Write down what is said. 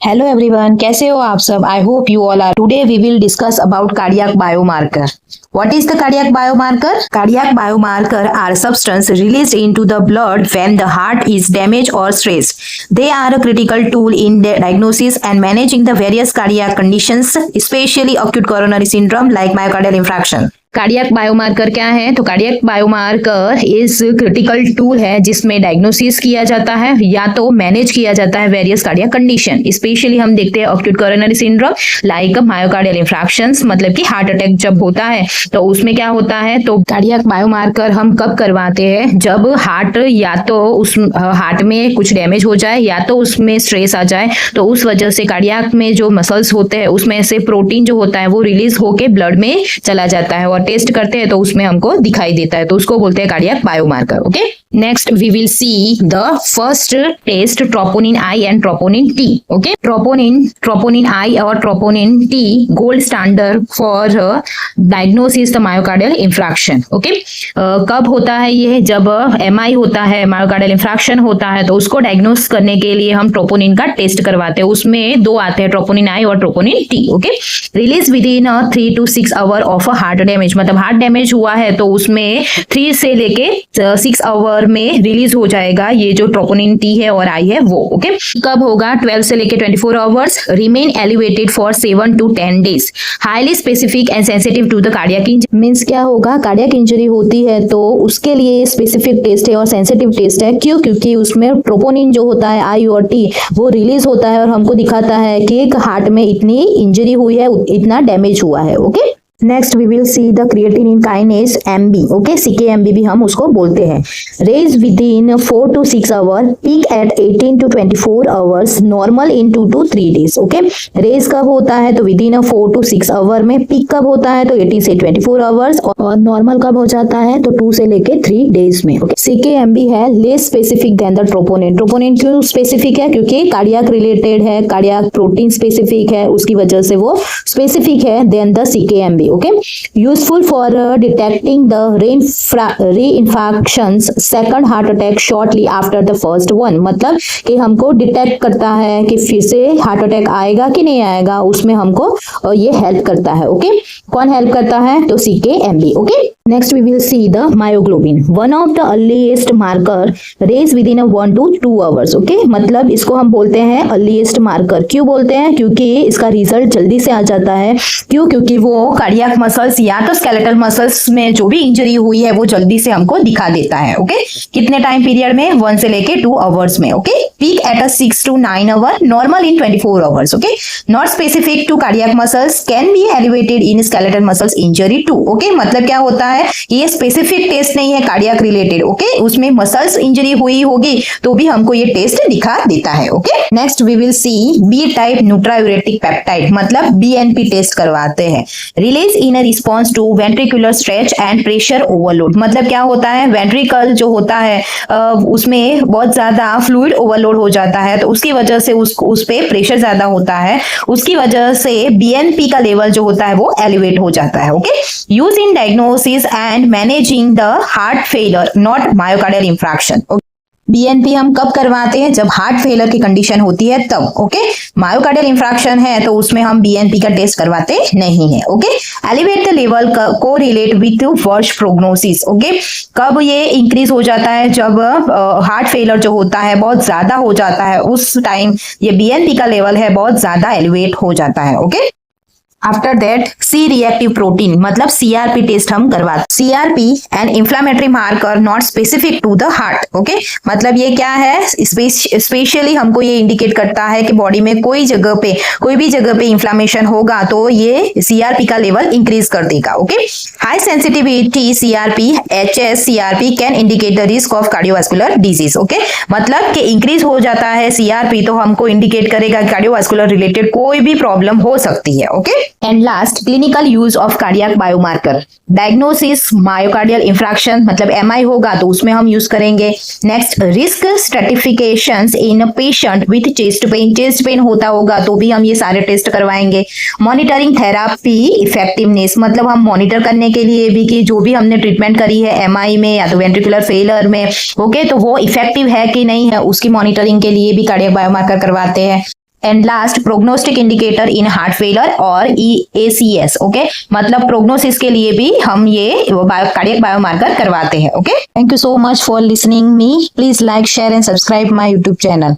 Hello everyone, कैसे हो आप सब। I hope you all are. Today we will discuss about cardiac biomarker. What is the cardiac biomarker? Cardiac biomarker are substance released into the blood when the heart is damaged or stressed. They are a critical tool in the diagnosis and managing the various cardiac conditions, especially acute coronary syndrome like myocardial infarction. Cardiac biomarker क्या है? तो cardiac biomarker is critical tool है जिसमें diagnosis किया जाता है या तो मैनेज किया जाता है वेरियस कार्डियक कंडीशन. स्पेशली हम देखते हैं acute coronary syndrome like myocardial infarctions, मतलब कि हार्ट अटैक जब होता है तो उसमें क्या होता है. तो कार्डियक बायोमार्कर हम कब करवाते हैं? जब हार्ट या तो उस हार्ट में कुछ डैमेज हो जाए या तो उसमें स्ट्रेस आ जाए, तो उस वजह से कार्डियक में जो मसल्स होते हैं उसमें से प्रोटीन जो होता है वो रिलीज होके ब्लड में चला जाता है और टेस्ट करते हैं तो उसमें हमको दिखाई देता है, तो उसको बोलते हैं cardiac biomarker. Okay, next we will see the first test troponin I and troponin T. Okay, troponin I और troponin T gold standard for diagnosis the myocardial infarction. Okay, कब होता है ये? जब एमआई होता है, मायोकार्डियल इंफ्रैक्शन होता है, तो उसको डायग्नोस करने के लिए हम ट्रोपोनिन का टेस्ट करवाते हैं. उसमें दो आते हैं, ट्रोपोनिन आई और troponin T. Okay, release with in 3 to 6 hour of a heart damage, मतलब हार्ट डैमेज हुआ है तो उसमें 3 से लेके 6 आवर में रिलीज हो जाएगा ये जो ट्रोपोनिन टी है और आई है वो. ओके, कब होगा? 12 से लेके 24 hours. Remain elevated for 7 to 10 days. Highly specific and sensitive to the cardiac injury. Means क्या होगा? कार्डियक इंजरी होती है तो उसके लिए स्पेसिफिक टेस्ट है और सेंसिटिव टेस्ट है. क्यों? क्योंकि उसमें ट्रोपोनिन जो होता है आई और टी वो रिलीज होता है और हमको दिखाता है कि एक हार्ट में इतनी इंजरी हुई है, इतना डैमेज हुआ है. Okay, next we will see the creatinine kinase MB. Okay, CKMB भी हम उसको बोलते हैं. Rise within 4 to 6 hour, peak at 18 to 24 hours, normal in 2 to 3 days. Okay, rise कब होता है? तो विद इन 4 to 6 आवर में. पीक कब होता है? तो 18 से 24 आवर्स. और नॉर्मल कब हो जाता है? तो 2 से लेके 3 डेज में. ओके, सीकेएमबी है less specific than the troponin. Troponin क्यों स्पेसिफिक है? क्योंकि कार्डियक रिलेटेड है, कार्डियक प्रोटीन स्पेसिफिक है, उसकी वजह से वो स्पेसिफिक है than the CKMB. Okay, useful for detecting the reinfarctions, second heart attack shortly after the first one. मतलब कि हमको डिटेक्ट करता है कि फिर से हार्ट अटैक आएगा कि नहीं आएगा, उसमें हमको ये हेल्प करता है. ओके, कौन हेल्प करता है? तो CKMB. Okay, next we will see the myoglobin, one of the earliest marker, rise within 1 to 2 hours. Okay, मतलब इसको हम बोलते हैं अर्लीस्ट मार्कर. क्यों बोलते हैं? क्योंकि इसका रिजल्ट जल्दी से आ जाता है. क्यों? क्योंकि वो कार्डियक मसल्स या तो स्केलेटल मसल्स में जो भी इंजरी हुई है वो जल्दी से हमको दिखा देता है. ओके, कितने टाइम पीरियड में? 1 से लेके 2 आवर्स में. Okay, peak at 6 to 9 hour, normal in 24 hours. Okay, not specific to cardiac muscles, can be elevated in skeletal muscles injury too. Okay, मतलब क्या होता है? ये स्पेसिफिक टेस्ट नहीं है कार्डियक रिलेटेड. ओके, उसमें मसल्स इंजरी हुई होगी तो भी हमको ये टेस्ट दिखा देता है. Okay, next we will see B type natriuretic peptide, मतलब बीएनपी टेस्ट करवाते हैं. Release in a response to ventricular stretch and pressure overload. मतलब क्या होता है? वेंट्रिकल जो होता है उसमें बहुत ज्यादा फ्लूइड ओवरलोड हो जाता है तो उसकी वजह से उस पे प्रेशर ज्यादा होता है, उसकी वजह से बीएनपी का लेवल जो होता है वो एलिवेट हो जाता है. Okay, use in diagnosis and managing the heart failure not myocardial infraction. BNP हम कब करवाते हैं? जब हार्ट फेलियर की कंडीशन होती है तब. ओके, मायोकार्डियल इंफ्रैक्शन है तो उसमें हम बीएनपी का टेस्ट करवाते नहीं है. ओके, एलिवेट द लेवल को relate with worst prognosis. Okay, कब ये इंक्रीज हो जाता है? जब हार्ट फेलियर जो होता है बहुत ज्यादा हो जाता है, उस टाइम ये बीएनपी का लेवल है बहुत ज्यादा एलिवेट हो जाता है. Okay, after that C reactive protein, मतलब सीआरपी टेस्ट हम करवाते. CRP and inflammatory marker not specific to the heart. Okay, मतलब ये क्या है? स्पेशली हमको ये इंडिकेट करता है कि बॉडी में कोई भी जगह पे इंफ्लेमेशन होगा तो ये सीआरपी का लेवल इंक्रीज कर देगा. Okay, high sensitivity CRP HS CRP can indicate the risk of cardiovascular disease. Okay, मतलब कि इंक्रीज हो जाता है सीआरपी तो हमको इंडिकेट करेगा कार्डियोवास्कुलर रिलेटेड कोई भी प्रॉब्लम हो सकती है. Okay, and last clinical use of cardiac biomarker. Diagnosis myocardial infarction, मतलब एमआई होगा तो उसमें हम यूज करेंगे. Next, risk stratifications in patient with chest pain. Chest pain होता होगा तो भी हम ये सारे टेस्ट करवाएंगे. मॉनिटरिंग थेरापी इफेक्टिवनेस, मतलब हम मॉनिटर करने के लिए भी कि जो भी हमने ट्रीटमेंट करी है एमआई में या तो वेंट्रिकुलर फेलियर में, ओके, तो वो इफेक्टिव है कि नहीं है उसकी मॉनिटरिंग के लिए भी कार्डियक बायोमार्कर करवाते हैं. And last prognostic indicator in heart failure और EACS। ओके, मतलब प्रोग्नोसिस के लिए भी हम ये कार्डियक बायोमार्कर करवाते हैं। Okay, thank you so much for listening me. Please like, share and subscribe my YouTube channel.